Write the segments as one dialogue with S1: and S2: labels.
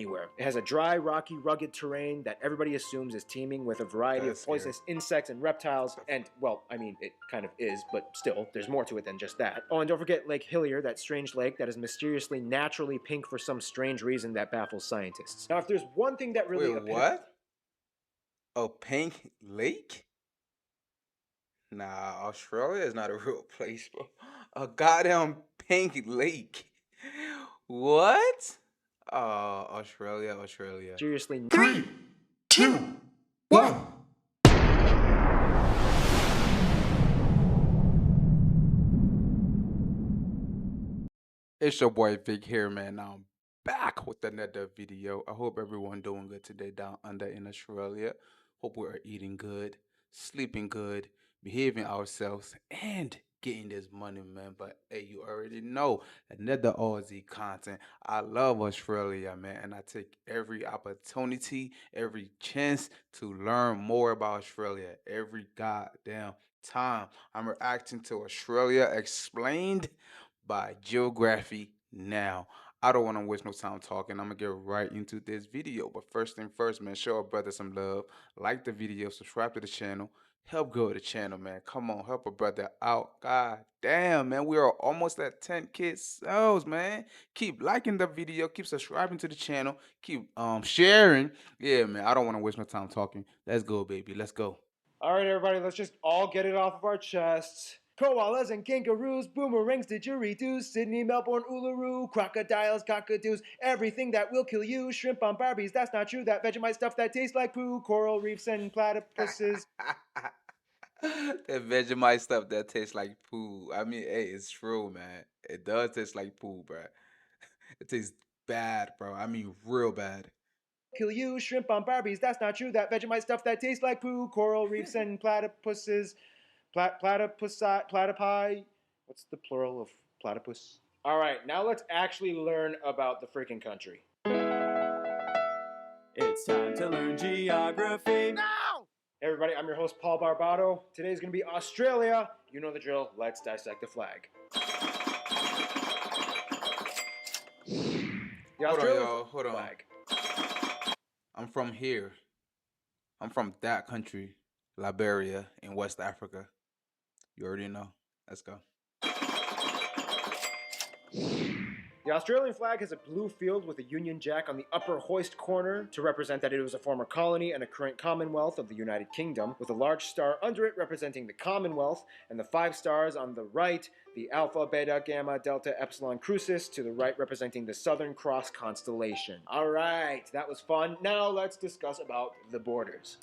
S1: anywhere. It has a dry, rocky, rugged terrain that everybody assumes is teeming with a variety of poisonous insects and reptiles, and, well, I mean, it kind of is, but still, there's more to it than just that. Oh, and don't forget Lake Hillier, that strange lake that is mysteriously naturally pink for some strange reason that baffles scientists. Now, if there's one thing that really...
S2: Wait, what? A pink lake? Nah, Australia is not a real place, bro. A goddamn pink lake. What? Australia, Australia.
S1: Seriously...
S3: 3, 2, 1.
S2: It's your boy Vic here, man. Now I'm back with another video. I hope everyone doing good today down under in Australia. Hope we are eating good, sleeping good, behaving ourselves, and getting this money, man. But hey, you already know another Aussie content. I love Australia, man, and I take every opportunity, every chance to learn more about Australia. Every goddamn time I'm reacting to Australia Explained by Geography Now. I don't want to waste no time talking. I'm gonna get right into this video. But first thing first, man, show a brother some love. Like the video, subscribe to the channel, help grow the channel, man. Come on, help a brother out. God damn, man, we are almost at 10K subs, man. Keep liking the video, keep subscribing to the channel, keep sharing. Yeah, man, I don't want to waste no time talking. Let's go, baby. Let's go.
S1: All right, everybody, let's just all get it off of our chests. Koalas and kangaroos, boomerangs, didgeridoos, Sydney, Melbourne, Uluru, crocodiles, cockadoos, everything that will kill you, shrimp on Barbies, that's not true, that Vegemite stuff that tastes like poo, coral reefs and platypuses.
S2: That Vegemite stuff that tastes like poo. I mean, hey, it's true, man. It does taste like poo, bro. It tastes bad, bro. I mean, real bad.
S1: Kill you, shrimp on Barbies, that's not true, that Vegemite stuff that tastes like poo, coral reefs and platypuses, platypi. What's the plural of platypus? All right, now let's actually learn about the freaking country.
S3: It's time to learn geography.
S1: Now! Hey everybody, I'm your host Paul Barbato. Today's gonna be Australia. You know the drill. Let's dissect the flag. The Australian
S2: Hold on.
S1: flag.
S2: I'm from here. I'm from that country, Liberia in West Africa. You already know. Let's go.
S1: The Australian flag has a blue field with a Union Jack on the upper hoist corner to represent that it was a former colony and a current Commonwealth of the United Kingdom, with a large star under it representing the Commonwealth, and the 5 stars on the right, the Alpha, Beta, Gamma, Delta, Epsilon, Crucis, to the right representing the Southern Cross constellation. Alright, that was fun. Now let's discuss about the borders.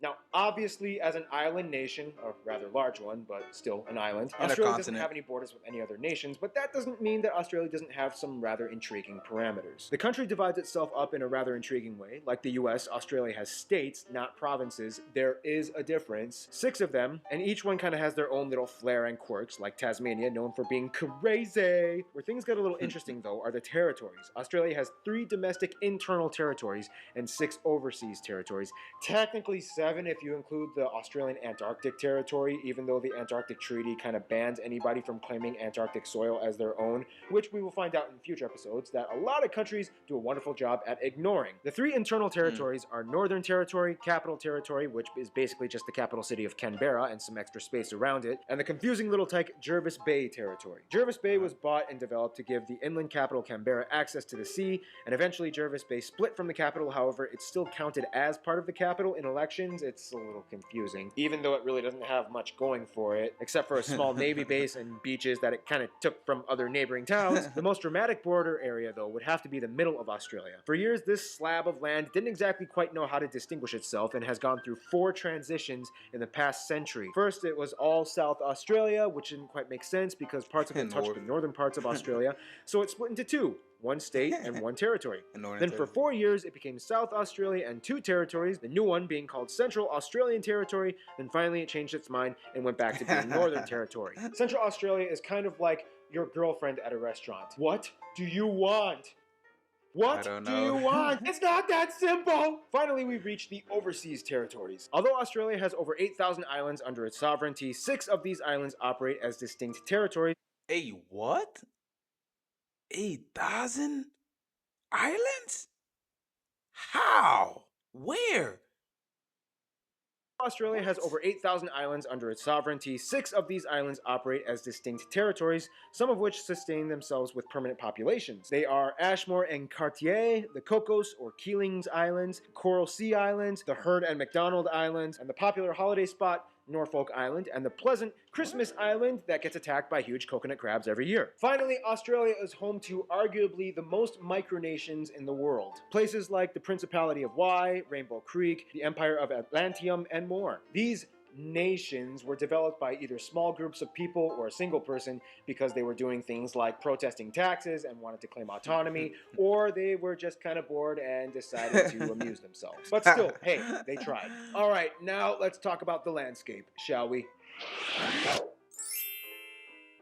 S1: Now, obviously, as an island nation, a rather large one, but still an island,
S2: And a
S1: Australia doesn't
S2: continent.
S1: have any borders with any other nations, but that doesn't mean that Australia doesn't have some rather intriguing parameters. The country divides itself up in a rather intriguing way. Like the US, Australia has states, not provinces. There is a difference. 6 of them, and each one kind of has their own little flair and quirks, like Tasmania, known for being crazy. Where things get a little interesting, though, are the territories. Australia has 3 domestic internal territories and 6 overseas territories. Technically 7 if you include the Australian Antarctic Territory, even though the Antarctic Treaty kind of bans anybody from claiming Antarctic soil as their own, which we will find out in future episodes that a lot of countries do a wonderful job at ignoring. The 3 internal territories are Northern Territory, Capital Territory, which is basically just the capital city of Canberra and some extra space around it, and the confusing little tyke Jervis Bay Territory. Jervis Bay was bought and developed to give the inland capital Canberra access to the sea, and eventually Jervis Bay split from the capital. However, it's still counted as part of the capital in elections. It's a little confusing, even though it really doesn't have much going for it, except for a small Navy base and beaches that it kind of took from other neighboring towns. The most dramatic border area, though, would have to be the middle of Australia. For years, this slab of land didn't exactly quite know how to distinguish itself and has gone through 4 transitions in the past century. First, it was all South Australia, which didn't quite make sense because parts of it touched the northern parts of Australia, so it split into 2. 1 state and 1 territory. Then for 4 years, it became South Australia and 2 territories, the new one being called Central Australian Territory. Then finally it changed its mind and went back to being Northern Territory. Central Australia is kind of like your girlfriend at a restaurant. What do you want? What do you want? It's not that simple! Finally, we've reached the overseas territories. Although Australia has over 8,000 islands under its sovereignty, 6 of these islands operate as distinct territories.
S2: Hey, what? 8,000 islands? How? Where?
S1: Australia has over 8,000 islands under its sovereignty. 6 of these islands operate as distinct territories, some of which sustain themselves with permanent populations. They are Ashmore and Cartier, the Cocos or Keelings Islands, Coral Sea Islands, the Heard and McDonald Islands, and the popular holiday spot Norfolk Island, and the pleasant Christmas Island that gets attacked by huge coconut crabs every year. Finally, Australia is home to arguably the most micronations in the world. Places like the Principality of Wye, Rainbow Creek, the Empire of Atlantium, and more. These nations were developed by either small groups of people or a single person because they were doing things like protesting taxes and wanted to claim autonomy, or they were just kind of bored and decided to amuse themselves. But still, hey, they tried. All right, now let's talk about the landscape, shall we?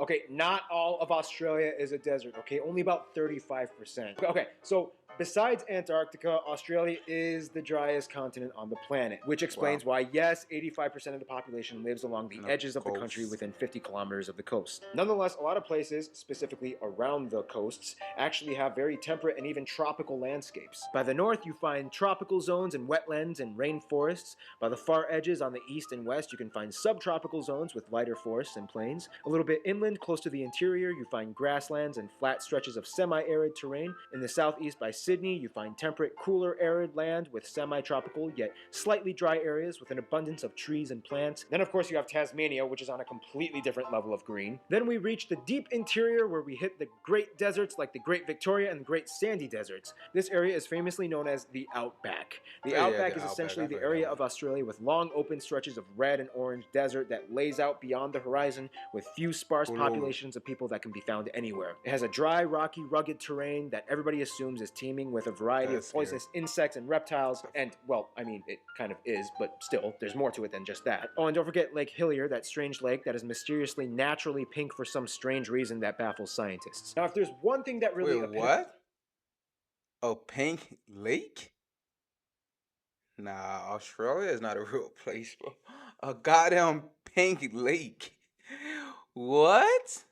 S1: Okay, not all of Australia is a desert, okay? Only about 35%. Okay, so besides Antarctica, Australia is the driest continent on the planet, which explains why, yes, 85% of the population lives along the edges of the country within 50 kilometers of the coast. Nonetheless, a lot of places, specifically around the coasts, actually have very temperate and even tropical landscapes. By the north, you find tropical zones and wetlands and rainforests. By the far edges on the east and west, you can find subtropical zones with lighter forests and plains. A little bit inland, close to the interior, you find grasslands and flat stretches of semi-arid terrain. In the southeast by Sydney, you find temperate, cooler, arid land with semi-tropical yet slightly dry areas with an abundance of trees and plants. Then of course you have Tasmania, which is on a completely different level of green. Then we reach the deep interior where we hit the great deserts like the Great Victoria and the Great Sandy Deserts. This area is famously known as the Outback. The Outback is essentially the area of Australia with long open stretches of red and orange desert that lays out beyond the horizon with few sparse populations of people that can be found anywhere. It has a dry, rocky, rugged terrain that everybody assumes is teeming with a variety of poisonous insects and reptiles, and, well, I mean, it kind of is, but still, there's more to it than just that. Oh, and don't forget Lake Hillier, that strange lake that is mysteriously naturally pink for some strange reason that baffles scientists. Now, if there's one thing that really...
S2: Wait, what? A pink lake? Nah, Australia is not a real place, bro. A goddamn pink lake. What?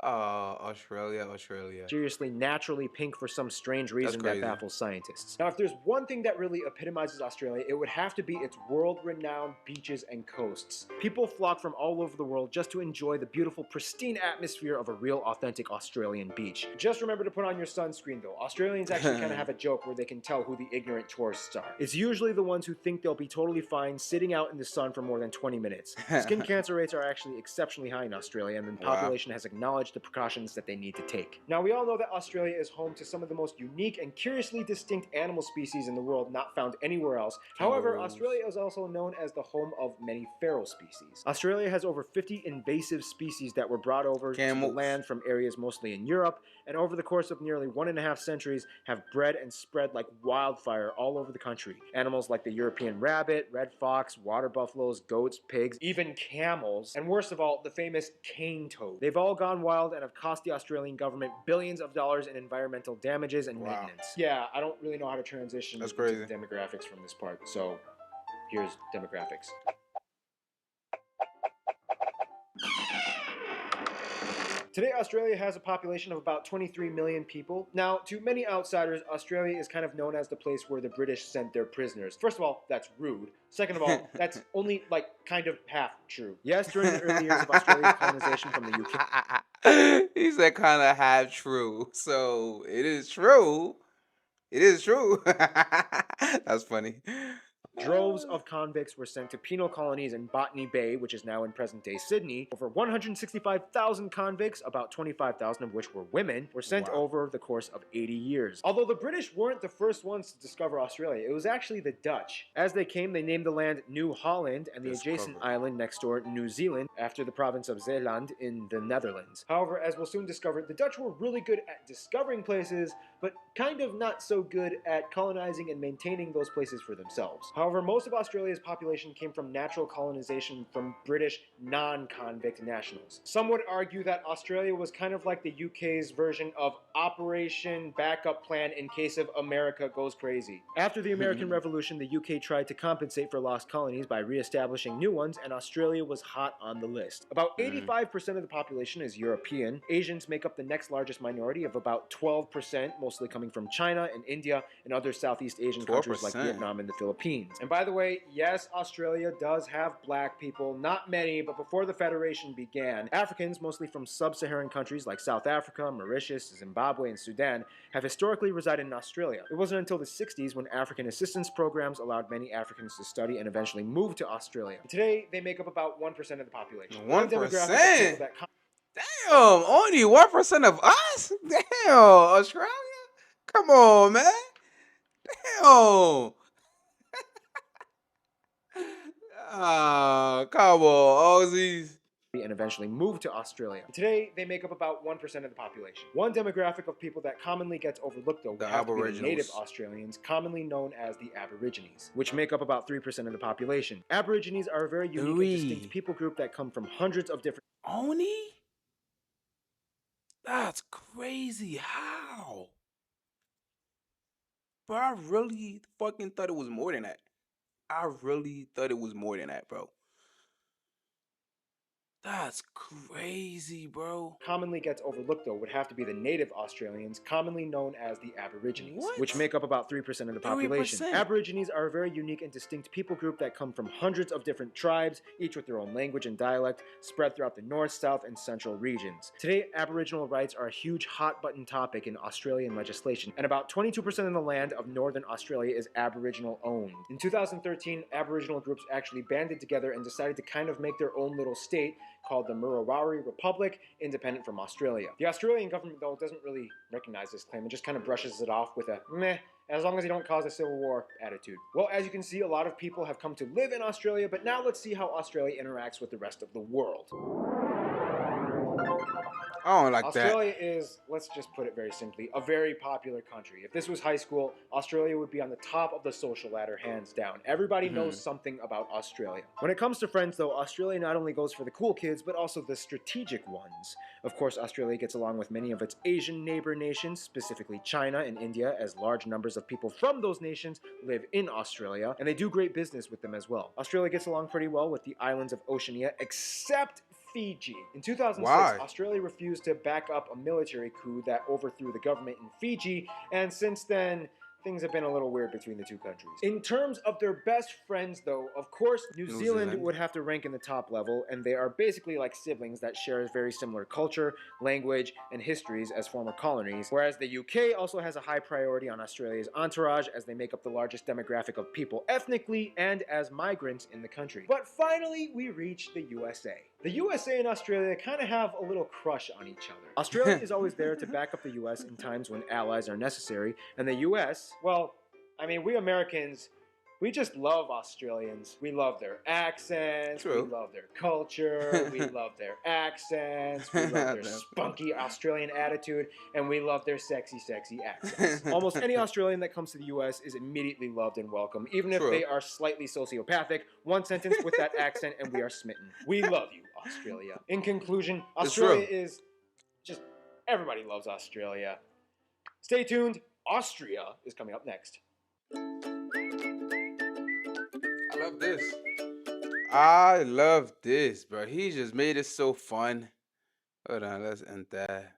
S2: Australia.
S1: Mysteriously naturally pink for some strange reason that baffles scientists. Now, if there's one thing that really epitomizes Australia, it would have to be its world-renowned beaches and coasts. People flock from all over the world just to enjoy the beautiful, pristine atmosphere of a real, authentic Australian beach. Just remember to put on your sunscreen, though. Australians actually kind of have a joke where they can tell who the ignorant tourists are. It's usually the ones who think they'll be totally fine sitting out in the sun for more than 20 minutes. Skin cancer rates are actually exceptionally high in Australia, and the population has acknowledged the precautions that they need to take. Now, we all know that Australia is home to some of the most unique and curiously distinct animal species in the world not found anywhere else. However, Australia is also known as the home of many feral species. Australia has over 50 invasive species that were brought over to the land from areas mostly in Europe, and over the course of nearly 1.5 centuries have bred and spread like wildfire all over the country. Animals like the European rabbit, red fox, water buffaloes, goats, pigs, even camels, and worst of all, the famous cane toad. They've all gone wild and have cost the Australian government billions of dollars in environmental damages and maintenance. Yeah, I don't really know how to transition into the demographics from this part, so here's demographics. Today, Australia has a population of about 23 million people. Now, to many outsiders, Australia is kind of known as the place where the British sent their prisoners. First of all, that's rude. Second of all, that's only, like, kind of half true. Yes, during the early years of Australia's colonization from the UK.
S2: He said kind of half true. So, it is true. It is true. That's funny.
S1: Droves of convicts were sent to penal colonies in Botany Bay, which is now in present-day Sydney. Over 165,000 convicts, about 25,000 of which were women, were sent over the course of 80 years. Although the British weren't the first ones to discover Australia, it was actually the Dutch. As they came, they named the land New Holland and the adjacent island next door, New Zealand, after the province of Zeeland in the Netherlands. However, as we'll soon discover, the Dutch were really good at discovering places, but kind of not so good at colonizing and maintaining those places for themselves. However, most of Australia's population came from natural colonization from British non-convict nationals. Some would argue that Australia was kind of like the UK's version of Operation Backup Plan in case of America goes crazy. After the American Revolution, the UK tried to compensate for lost colonies by re-establishing new ones, and Australia was hot on the list. About 85% of the population is European. Asians make up the next largest minority of about 12%, mostly coming from China and India and other Southeast Asian countries like
S2: 12%.
S1: Vietnam and the Philippines. And by the way, yes, Australia does have black people, not many, but before the Federation began, Africans, mostly from sub-Saharan countries like South Africa, Mauritius, Zimbabwe, and Sudan, have historically resided in Australia. It wasn't until the 60s when African assistance programs allowed many Africans to study and eventually move to Australia. Today, they make up about 1% of the population.
S2: 1%? Damn, only 1% of us? Damn, Australia? Come on, man. Damn. Ah, come on, Aussies.
S1: And eventually moved to Australia. Today, they make up about 1% of the population. One demographic of people that commonly gets overlooked, though, would have to be the native Australians, commonly known as the Aborigines, which make up about 3% of the population. Aborigines are a very unique and distinct people group that come from hundreds of different...
S2: Only? That's crazy. How? Bro, I really fucking thought it was more than that. I really thought it was more than that, bro. That's crazy, bro.
S1: Commonly gets overlooked, though, would have to be the native Australians, commonly known as the Aborigines,
S2: What?
S1: which make up about 3% of the population.
S2: 3%?
S1: Aborigines are a very unique and distinct people group that come from hundreds of different tribes, each with their own language and dialect, spread throughout the north, south, and central regions. Today, Aboriginal rights are a huge hot-button topic in Australian legislation, and about 22% of the land of Northern Australia is Aboriginal-owned. In 2013, Aboriginal groups actually banded together and decided to kind of make their own little state, called the Murruwarri Republic, independent from Australia. The Australian government, though, doesn't really recognize this claim and just kind of brushes it off with a meh, as long as you don't cause a civil war attitude. Well, as you can see, a lot of people have come to live in Australia, but now let's see how Australia interacts with the rest of the world.
S2: I don't like
S1: Australia is, let's just put it very simply, a very popular country. If this was high school, Australia would be on the top of the social ladder, hands down. Everybody knows something about Australia. When it comes to friends, though, Australia not only goes for the cool kids, but also the strategic ones. Of course, Australia gets along with many of its Asian neighbor nations, specifically China and India, as large numbers of people from those nations live in Australia, and they do great business with them as well. Australia gets along pretty well with the islands of Oceania, except Fiji. In 2006,
S2: Why?
S1: Australia refused to back up a military coup that overthrew the government in Fiji, and since then, things have been a little weird between the two countries. In terms of their best friends, though, of course, New Zealand would have to rank in the top level, and they are basically like siblings that share a very similar culture, language, and histories as former colonies, whereas the UK also has a high priority on Australia's entourage as they make up the largest demographic of people ethnically and as migrants in the country. But finally, we reach the USA. The USA and Australia kind of have a little crush on each other. Australia is always there to back up the US in times when allies are necessary, and the US, well, I mean, we Americans, we just love Australians. We love their accents,
S2: True.
S1: we love their culture, we love their accents, we love their spunky Australian attitude, and we love their sexy, sexy accents. Almost any Australian that comes to the US is immediately loved and welcome, even if
S2: True.
S1: they are slightly sociopathic. One sentence with that accent and we are smitten. We love you, Australia. In conclusion, Australia is just, everybody loves Australia. Stay tuned, Austria is coming up next.
S2: I love this. I love this, bro. He just made it so fun. Hold on, let's end that.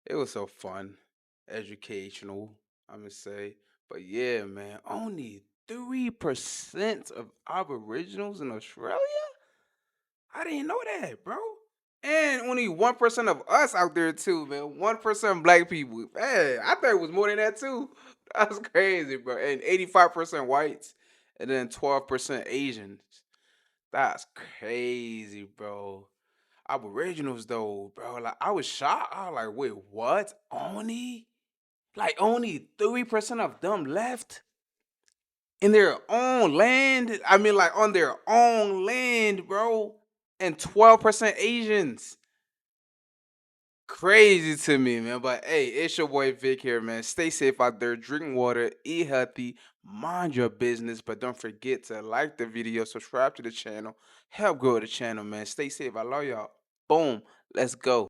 S2: It was so fun, educational, I'm gonna say. But yeah, man, only 3% of Aboriginals in Australia? I didn't know that, bro. And only 1% of us out there too, man. 1% black people. Man, I thought it was more than that too. That's crazy, bro. And 85% whites, and then 12% Asians. That's crazy, bro. Aboriginals though, bro. Like I was shocked. I was like, wait, what? Only 3% of them left in their own land. I mean, like on their own land, bro. And 12% Asians. crazy to me, man. But hey, it's your boy Vic here, man. Stay safe out there, drink water, eat healthy, mind your business, but don't forget to like the video, subscribe to the channel, help grow the channel, man. Stay safe. I love y'all. Boom. Let's go.